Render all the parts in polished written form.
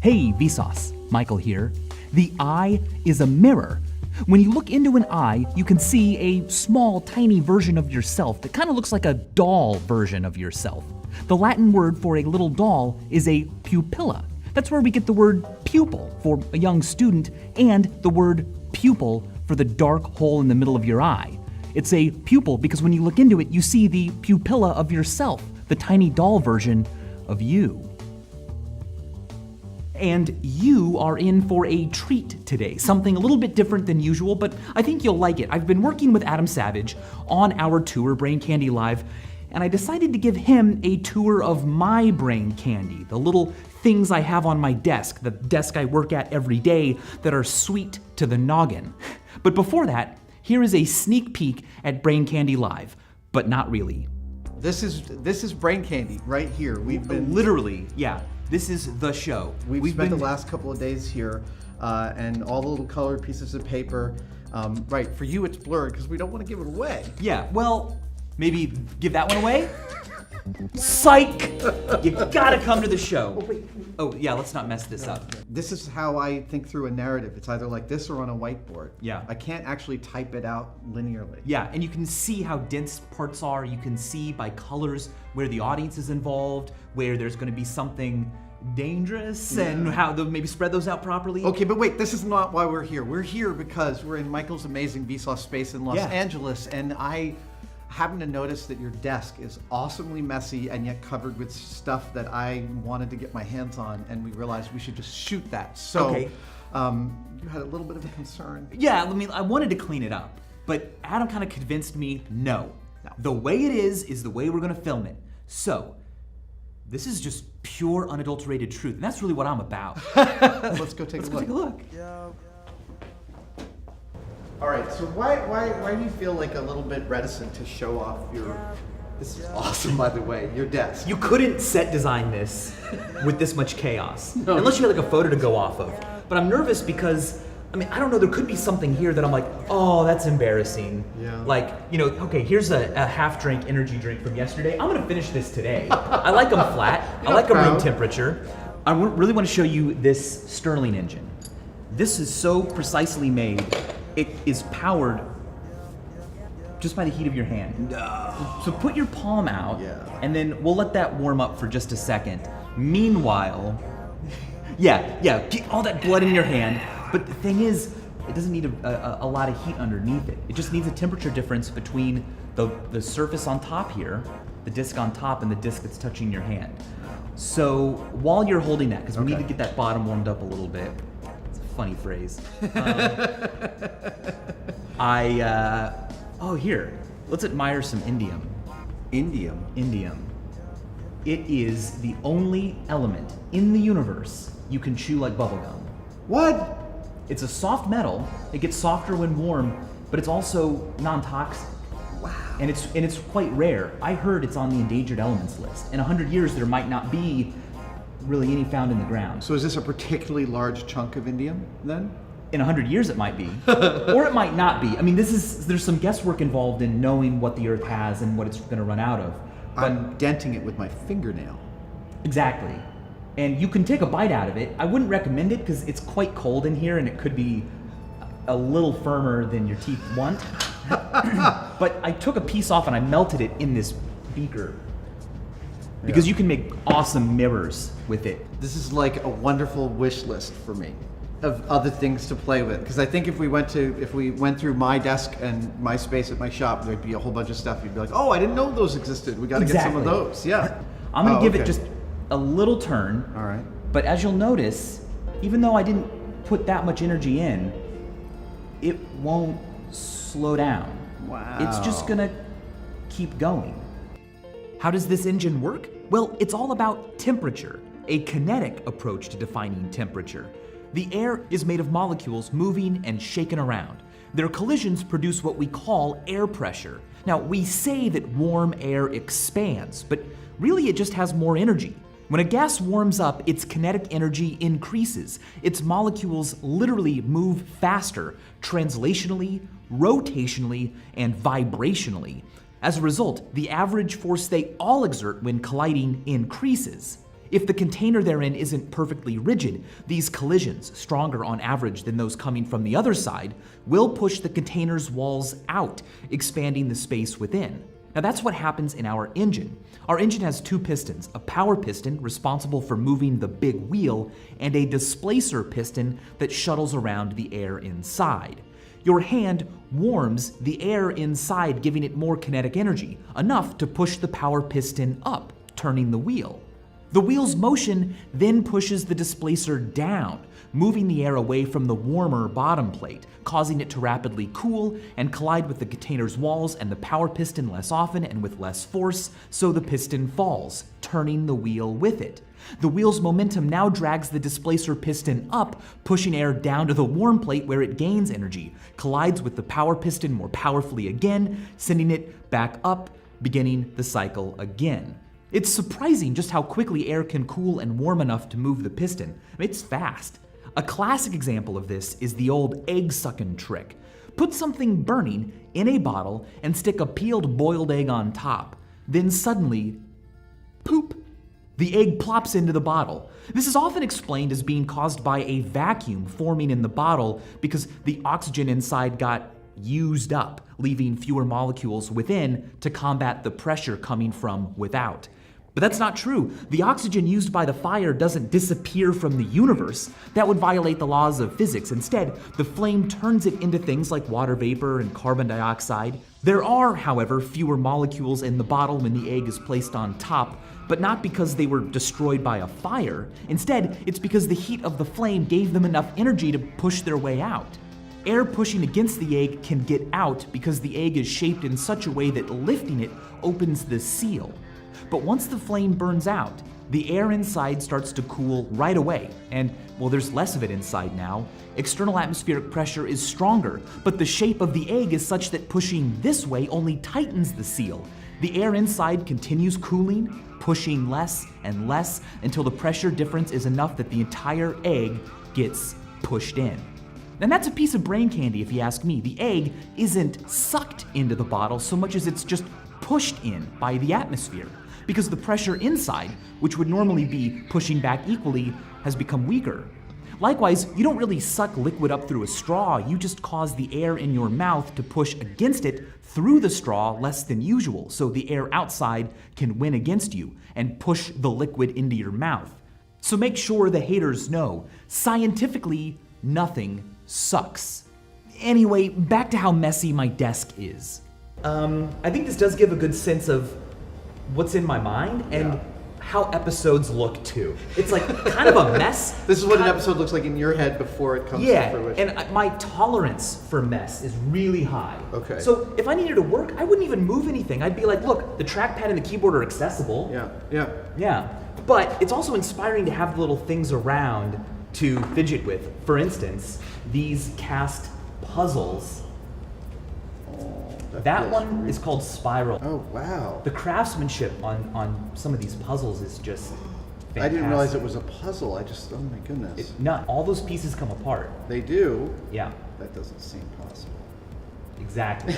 Hey, Vsauce, Michael here. The eye is a mirror. When you look into an eye, you can see a small, tiny version of yourself that kind of looks like a doll version of yourself. The Latin word for a little doll is a pupilla. That's where we get the word pupil for a young student and the word pupil for the dark hole in the middle of your eye. It's a pupil because when you look into it, you see the pupilla of yourself, the tiny doll version of you. And you are in for a treat today, something a little bit different than usual, but I think you'll like it. I've been working with Adam Savage on our tour, Brain Candy Live, and I decided to give him a tour of my brain candy, the little things I have on my desk, the desk I work at every day that are sweet to the noggin. But before that, here is a sneak peek at Brain Candy Live, but not really. This is Brain Candy right here. We've been literally, yeah. This is the show. We've spent the last couple of days here, and all the little colored pieces of paper. Right, for you it's blurred because we don't want to give it away. Yeah, well, maybe give that one away? Psych! You gotta come to the show. Oh, yeah, let's not mess this up. This is how I think through a narrative. It's either like this or on a whiteboard. Yeah. I can't actually type it out linearly. Yeah, and you can see how dense parts are. You can see by colors where the audience is involved, where there's gonna be something dangerous, and how to maybe spread those out properly. Okay, but wait, this is not why we're here. We're here because we're in Michael's amazing Vsauce space in Los Angeles, and I happen to notice that your desk is awesomely messy and yet covered with stuff that I wanted to get my hands on, and we realized we should just shoot that. So, you had a little bit of a concern. Yeah, I mean, I wanted to clean it up, but Adam kind of convinced me, no. The way it is the way we're gonna film it. So, this is just pure, unadulterated truth, and that's really what I'm about. Let's go take a look. Go take a look. Yeah. All right, so why do you feel like a little bit reticent to show off your, this is awesome by the way, your desk? You couldn't set design this with this much chaos, unless you had like a photo to go off of. But I'm nervous because, I mean, I don't know, there could be something here that I'm like, oh, that's embarrassing. Yeah. Like, you know, okay, here's a half drink energy drink from yesterday. I'm gonna finish this today. I like them flat, I like them room temperature. I really wanna show you this Stirling engine. This is so precisely made. It is powered just by the heat of your hand. No. So put your palm out, and then we'll let that warm up for just a second. Meanwhile, get all that blood in your hand. But the thing is, it doesn't need a lot of heat underneath it. It just needs a temperature difference between the surface on top here, the disc on top, and the disc that's touching your hand. So while you're holding that, because we need to get that bottom warmed up a little bit. Funny phrase. Here, let's admire some indium. Indium? Indium. It is the only element in the universe you can chew like bubblegum. What? It's a soft metal. It gets softer when warm, but it's also non-toxic. Wow. And it's quite rare. I heard it's on the endangered elements list. In 100 years, there might not be really any found in the ground. So is this a particularly large chunk of indium then? In 100 years it might be, or it might not be. I mean, there's some guesswork involved in knowing what the Earth has and what it's gonna run out of. But I'm denting it with my fingernail. Exactly. And you can take a bite out of it. I wouldn't recommend it because it's quite cold in here and it could be a little firmer than your teeth want. But I took a piece off and I melted it in this beaker. Because you can make awesome mirrors with it. This is like a wonderful wish list for me of other things to play with. Because I think if we went through my desk and my space at my shop, there'd be a whole bunch of stuff. You'd be like, oh, I didn't know those existed. We got to get some of those. Yeah. I'm gonna give it just a little turn. All right. But as you'll notice, even though I didn't put that much energy in, it won't slow down. Wow. It's just gonna keep going. How does this engine work? Well, it's all about temperature, a kinetic approach to defining temperature. The air is made of molecules moving and shaken around. Their collisions produce what we call air pressure. Now, we say that warm air expands, but really it just has more energy. When a gas warms up, its kinetic energy increases. Its molecules literally move faster, translationally, rotationally, and vibrationally. As a result, the average force they all exert when colliding increases. If the container they're in isn't perfectly rigid, these collisions, stronger on average than those coming from the other side, will push the container's walls out, expanding the space within. Now that's what happens in our engine. Our engine has two pistons, a power piston responsible for moving the big wheel, and a displacer piston that shuttles around the air inside. Your hand warms the air inside, giving it more kinetic energy, enough to push the power piston up, turning the wheel. The wheel's motion then pushes the displacer down, moving the air away from the warmer bottom plate, causing it to rapidly cool and collide with the container's walls and the power piston less often and with less force, so the piston falls, turning the wheel with it. The wheel's momentum now drags the displacer piston up, pushing air down to the warm plate where it gains energy, collides with the power piston more powerfully again, sending it back up, beginning the cycle again. It's surprising just how quickly air can cool and warm enough to move the piston. It's fast. A classic example of this is the old egg sucking trick. Put something burning in a bottle and stick a peeled boiled egg on top. Then suddenly, poop, the egg plops into the bottle. This is often explained as being caused by a vacuum forming in the bottle because the oxygen inside got used up, leaving fewer molecules within to combat the pressure coming from without. But that's not true. The oxygen used by the fire doesn't disappear from the universe. That would violate the laws of physics. Instead, the flame turns it into things like water vapor and carbon dioxide. There are, however, fewer molecules in the bottle when the egg is placed on top, but not because they were destroyed by a fire. Instead, it's because the heat of the flame gave them enough energy to push their way out. Air pushing against the egg can get out because the egg is shaped in such a way that lifting it opens the seal. But once the flame burns out, the air inside starts to cool right away, and, well, there's less of it inside now. External atmospheric pressure is stronger, but the shape of the egg is such that pushing this way only tightens the seal. The air inside continues cooling, pushing less and less until the pressure difference is enough that the entire egg gets pushed in. And that's a piece of brain candy if you ask me. The egg isn't sucked into the bottle so much as it's just pushed in by the atmosphere, because the pressure inside, which would normally be pushing back equally, has become weaker. Likewise, you don't really suck liquid up through a straw, you just cause the air in your mouth to push against it through the straw less than usual, so the air outside can win against you and push the liquid into your mouth. So make sure the haters know, scientifically, nothing sucks. Anyway, back to how messy my desk is. I think this does give a good sense of what's in my mind and how episodes look too. It's like kind of a mess. This is what an episode looks like in your head before it comes to fruition. And my tolerance for mess is really high. Okay. So if I needed to work, I wouldn't even move anything. I'd be like, look, the trackpad and the keyboard are accessible. Yeah. But it's also inspiring to have the little things around to fidget with. For instance, these cast puzzles. That one great. is called Spiral. Oh, wow. The craftsmanship on some of these puzzles is just fantastic. I didn't realize it was a puzzle. Oh my goodness. All those pieces come apart. They do? Yeah. That doesn't seem possible. Exactly.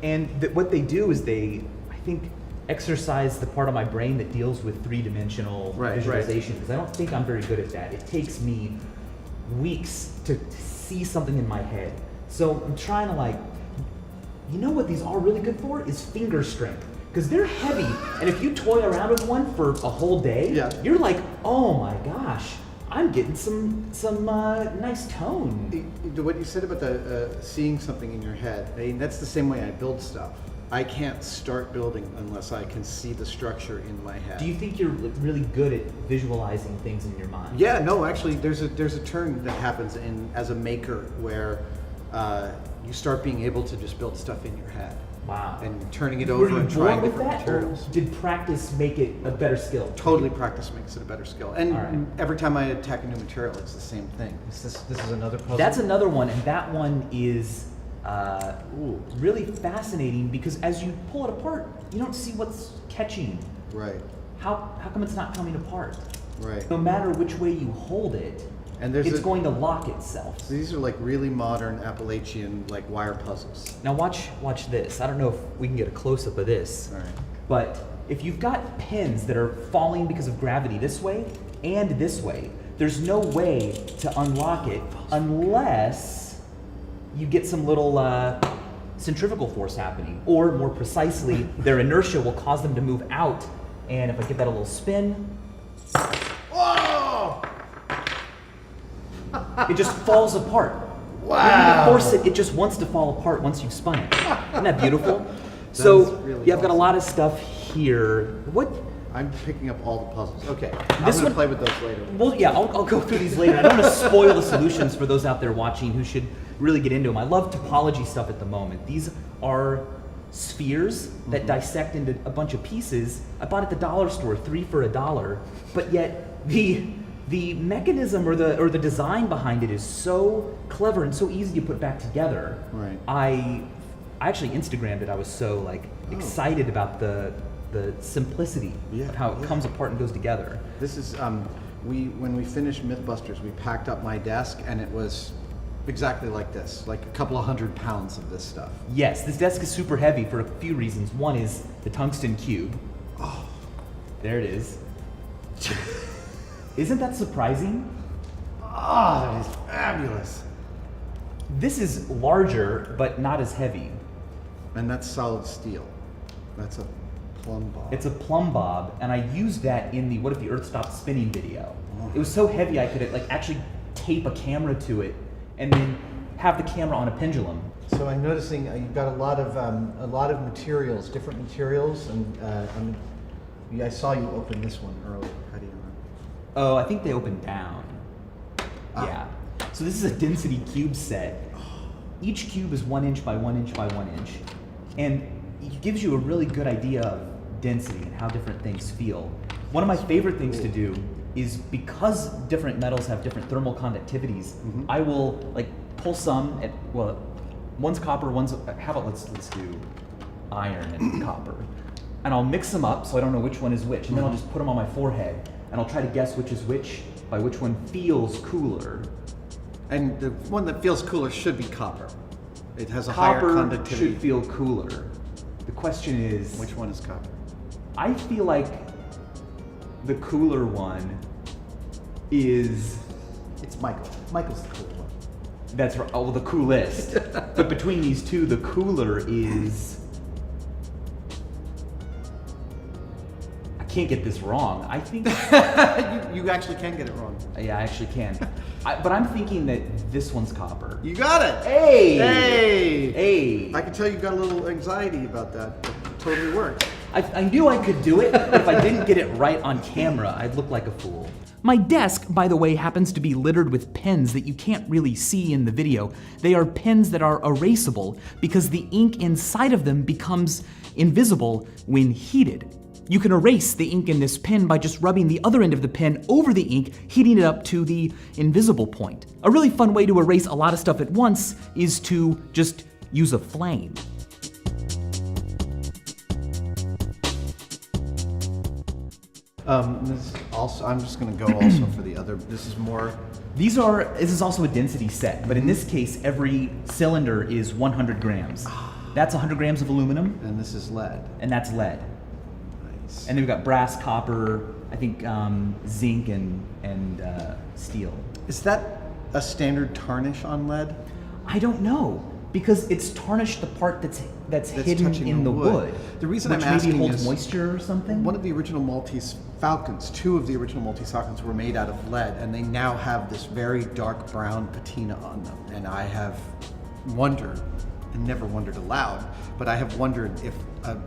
And what they do is they, I think, exercise the part of my brain that deals with three-dimensional visualization. Because I don't think I'm very good at that. It takes me weeks to see something in my head. So I'm trying to you know what these are really good for? Is finger strength. Because they're heavy, and if you toy around with one for a whole day, you're like, oh my gosh, I'm getting some nice tone. What you said about the seeing something in your head, I mean, that's the same way I build stuff. I can't start building unless I can see the structure in my head. Do you think you're really good at visualizing things in your mind? Yeah, no, actually, there's a turn that happens as a maker where you start being able to just build stuff in your head. Wow. And turning it over and trying different materials. Or did practice make it a better skill? Totally, practice makes it a better skill. And every time I attack a new material, it's the same thing. This is another puzzle? That's another one, and that one is really fascinating because as you pull it apart, you don't see what's catching. Right. How come it's not coming apart? Right. No matter which way you hold it, and it's going to lock itself. So these are like really modern Appalachian wire puzzles. Now watch this. I don't know if we can get a close-up of this. All right. But if you've got pins that are falling because of gravity this way and this way, there's no way to unlock it unless you get some little centrifugal force happening, or more precisely, their inertia will cause them to move out. And if I give that a little spin, Whoa! it just falls apart. Wow! When you force it, it just wants to fall apart once you've spun it. Isn't that beautiful? So, really yeah, I've got a awesome. lot of stuff here. What? I'm picking up all the puzzles. Okay, I'm gonna play with those later. Well, yeah, I'll go through these later. I don't want to spoil the solutions for those out there watching who should really get into them. I love topology stuff at the moment. These are spheres that dissect into a bunch of pieces. I bought at the dollar store, 3 for $1, but yet the mechanism or the design behind it is so clever and so easy to put back together. Right. I actually Instagrammed it. I was so excited about the simplicity of how it comes apart and goes together. This is when we finished Mythbusters, we packed up my desk and it was exactly like this, like a couple of 100 pounds of this stuff. Yes, this desk is super heavy for a few reasons. One is the tungsten cube. Oh, there it is. Isn't that surprising? Oh, that is fabulous. This is larger, but not as heavy. And that's solid steel. That's a plumb bob. It's a plumb bob, and I used that in the What If the Earth Stopped Spinning video. It was so heavy I could actually tape a camera to it and then have the camera on a pendulum. So I'm noticing you've got a lot of materials, different materials, and I saw you open this one earlier. How do you know? Oh, I think they open down. Yeah. So this is a density cube set. Each cube is 1 inch by 1 inch by 1 inch, and it gives you a really good idea of density and how different things feel. One of my favorite things to do is, because different metals have different thermal conductivities, I will pull some at, well, one's copper, one's, how about let's do iron and copper. And I'll mix them up so I don't know which one is which, and then I'll just put them on my forehead, and I'll try to guess which is which by which one feels cooler. And the one that feels cooler should be copper. It has a higher conductivity. Copper should feel cooler. The question is, which one is copper? I feel like the cooler one is... It's Michael. Michael's the cooler one. That's right. Oh, well, the coolest. But between these two, the cooler is... I can't get this wrong. I think... you actually can get it wrong. Yeah, I actually can. But I'm thinking that this one's copper. You got it! Hey! Hey! Hey! I can tell you got a little anxiety about that. It totally worked. I knew I could do it, but if I didn't get it right on camera, I'd look like a fool. My desk, by the way, happens to be littered with pens that you can't really see in the video. They are pens that are erasable because the ink inside of them becomes invisible when heated. You can erase the ink in this pen by just rubbing the other end of the pen over the ink, heating it up to the invisible point. A really fun way to erase a lot of stuff at once is to just use a flame. This also, I'm just going to go also for the other. This is more. This is also a density set, but in this case, every cylinder is 100 grams. That's 100 grams of aluminum. And this is lead. And that's lead. Nice. And then we've got brass, copper, I think zinc and steel. Is that a standard tarnish on lead? I don't know, because it's tarnished the part that's hidden in the wood. The reason which I'm asking maybe holds is moisture or something. One of the original Maltese Falcons, 2 of the original Maltese Falcons were made out of lead, and they now have this very dark brown patina on them. And I have wondered, and never wondered aloud, but I have wondered if a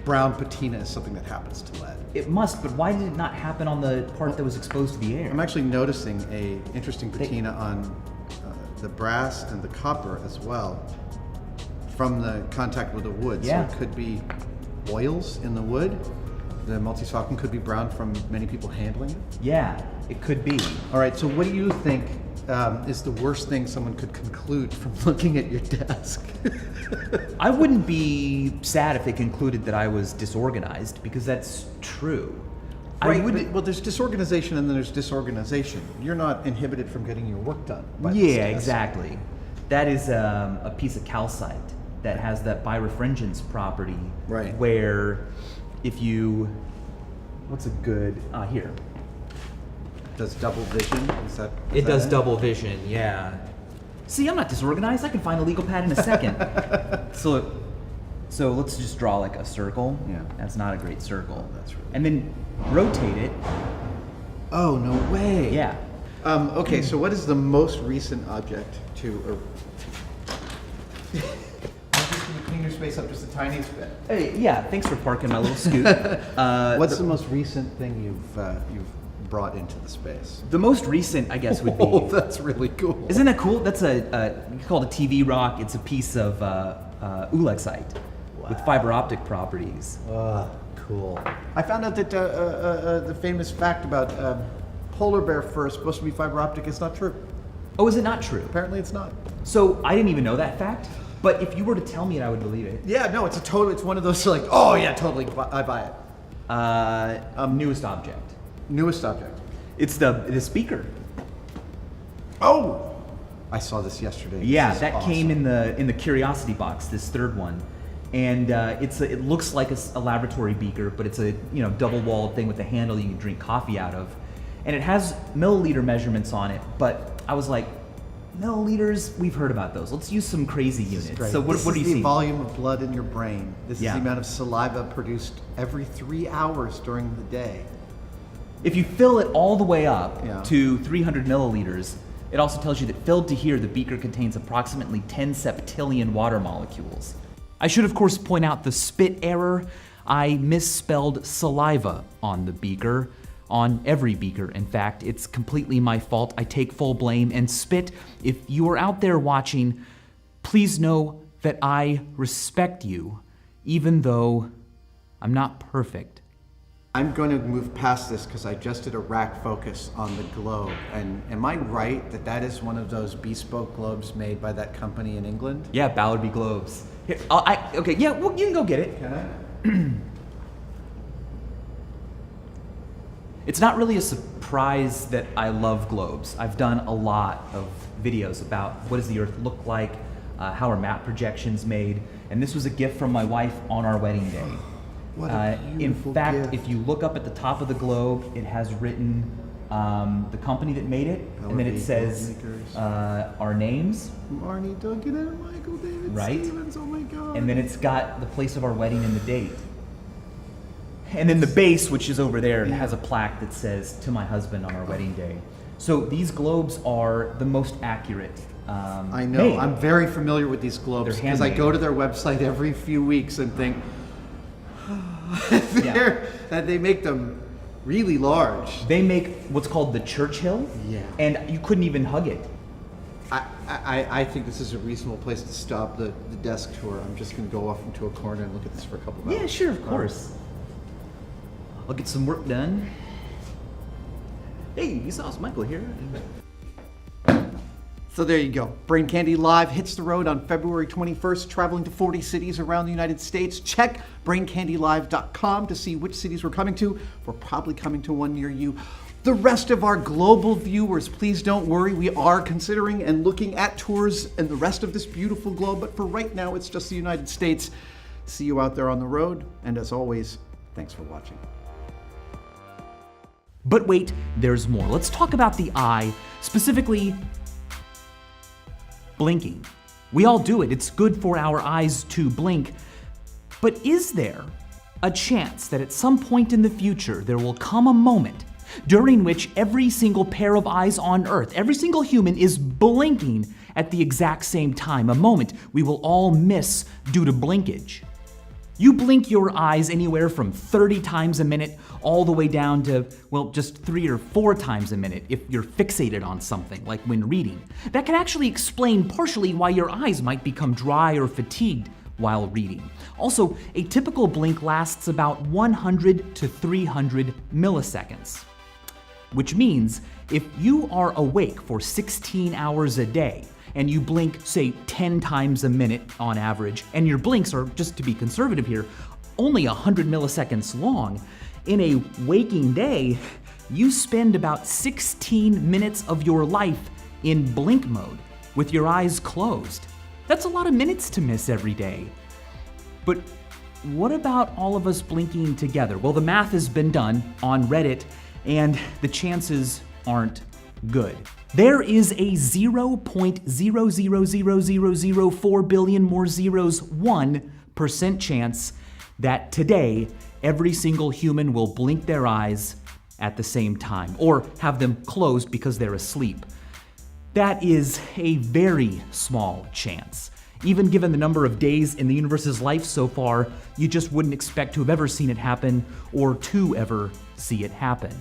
brown patina is something that happens to lead. It must, but why did it not happen on the part that was exposed to the air? I'm actually noticing a interesting patina on the brass and the copper as well from the contact with the wood. Yeah. So it could be oils in the wood. The Maltese Falcon could be brown from many people handling it. Yeah, it could be. All right, so what do you think is the worst thing someone could conclude from looking at your desk? I wouldn't be sad if they concluded that I was disorganized, because that's true. Right, well, there's disorganization and then there's disorganization. You're not inhibited from getting your work done. Yeah, exactly. That is a piece of calcite that has that birefringence property, right, where if you, what's a good, here. Does double vision? It does double vision, yeah. See, I'm not disorganized. I can find a legal pad in a second. So let's just draw like a circle. Yeah. That's not a great circle. Oh, that's really and then rotate it. Oh, no way. Yeah. Okay, so what is the most recent object to... Can you clean your space up just a tiny bit? Hey, yeah, thanks for parking my little scoot. What's the most recent thing you've brought into the space? The most recent, I guess, would be... Oh, that's really cool. Isn't that cool? That's called a TV rock. It's a piece of ulexite with fiber optic properties. Cool. I found out that the famous fact about polar bear fur is supposed to be fiber optic is not true. Oh, is it not true? Apparently it's not. So I didn't even know that fact, but if you were to tell me it, I would believe it. Yeah, no, it's one of those like, oh yeah, totally, I buy it. Newest object. Newest object. It's the speaker. Oh! I saw this yesterday. Yeah, this is that awesome. came in the curiosity box, this third one. And it looks like a laboratory beaker, but it's a double-walled thing with a handle you can drink coffee out of. And it has milliliter measurements on it, but I was like, milliliters, we've heard about those. Let's use some crazy units. So what do you see? This is the volume of blood in your brain. This is Yeah. the amount of saliva produced every 3 hours during the day. If you fill it all the way up Yeah. to 300 milliliters, it also tells you that filled to here, the beaker contains approximately 10 septillion water molecules. I should, of course, point out the spit error. I misspelled saliva on the beaker, on every beaker. In fact, it's completely my fault. I take full blame. And spit, if you are out there watching, please know that I respect you, even though I'm not perfect. I'm going to move past this because I just did a rack focus on the globe. And am I right that is one of those bespoke globes made by that company in England? Yeah, Ballarby Globes. Here, okay, yeah, well, you can go get it. Can I? It's not really a surprise that I love globes. I've done a lot of videos about what does the Earth look like, how are map projections made, and this was a gift from my wife on our wedding day. What a In beautiful fact, gift. if you look up at the top of the globe, it has written the company that made it, and then it Ballarby says Globemakers. our names, Marnie Duncan and Michael David Right. Stevens, oh my God. and then it's got the place of our wedding and the date. And then the base, which is over there, has a plaque that says, to my husband on our wedding day. So these globes are the most accurate I know, made. I'm very familiar with these globes They're because I handmade. go to their website every few weeks and think, that they make them really large. They make what's called the Churchill, Yeah. and you couldn't even hug it. I think this is a reasonable place to stop the desk tour. I'm just going to go off into a corner and look at this for a couple of hours. Yeah, sure, of course. I'll get some work done. Hey, Vsauce, Michael here. So there you go. Brain Candy Live hits the road on February 21st, traveling to 40 cities around the United States. Check braincandylive.com to see which cities we're coming to. We're probably coming to one near you. The rest of our global viewers, please don't worry. We are considering and looking at tours in the rest of this beautiful globe, but for right now, it's just the United States. See you out there on the road, and as always, thanks for watching. But wait, there's more. Let's talk about the eye, specifically blinking. We all do it. It's good for our eyes to blink. But is there a chance that at some point in the future there will come a moment during which every single pair of eyes on Earth, every single human is blinking at the exact same time, a moment we will all miss due to blinkage? You blink your eyes anywhere from 30 times a minute all the way down to, well, just 3 or 4 times a minute if you're fixated on something, like when reading. That can actually explain partially why your eyes might become dry or fatigued while reading. Also, a typical blink lasts about 100 to 300 milliseconds, which means if you are awake for 16 hours a day, and you blink, say, 10 times a minute on average, and your blinks are, just to be conservative here, only 100 milliseconds long, in a waking day, you spend about 16 minutes of your life in blink mode with your eyes closed. That's a lot of minutes to miss every day. But what about all of us blinking together? Well, the math has been done on Reddit, and the chances aren't good. There is a 0.00004 billion more zeros 1% chance that today every single human will blink their eyes at the same time, or have them closed because they're asleep. That is a very small chance. Even given the number of days in the universe's life so far, you just wouldn't expect to have ever seen it happen or to ever see it happen.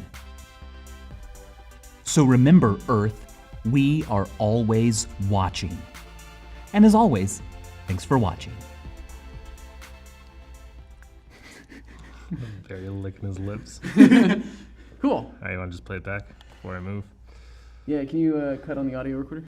So remember, Earth, we are always watching. And as always, thanks for watching. Barry licking his lips. Cool. All right, you want to just play it back before I move? Yeah, can you cut on the audio recorder?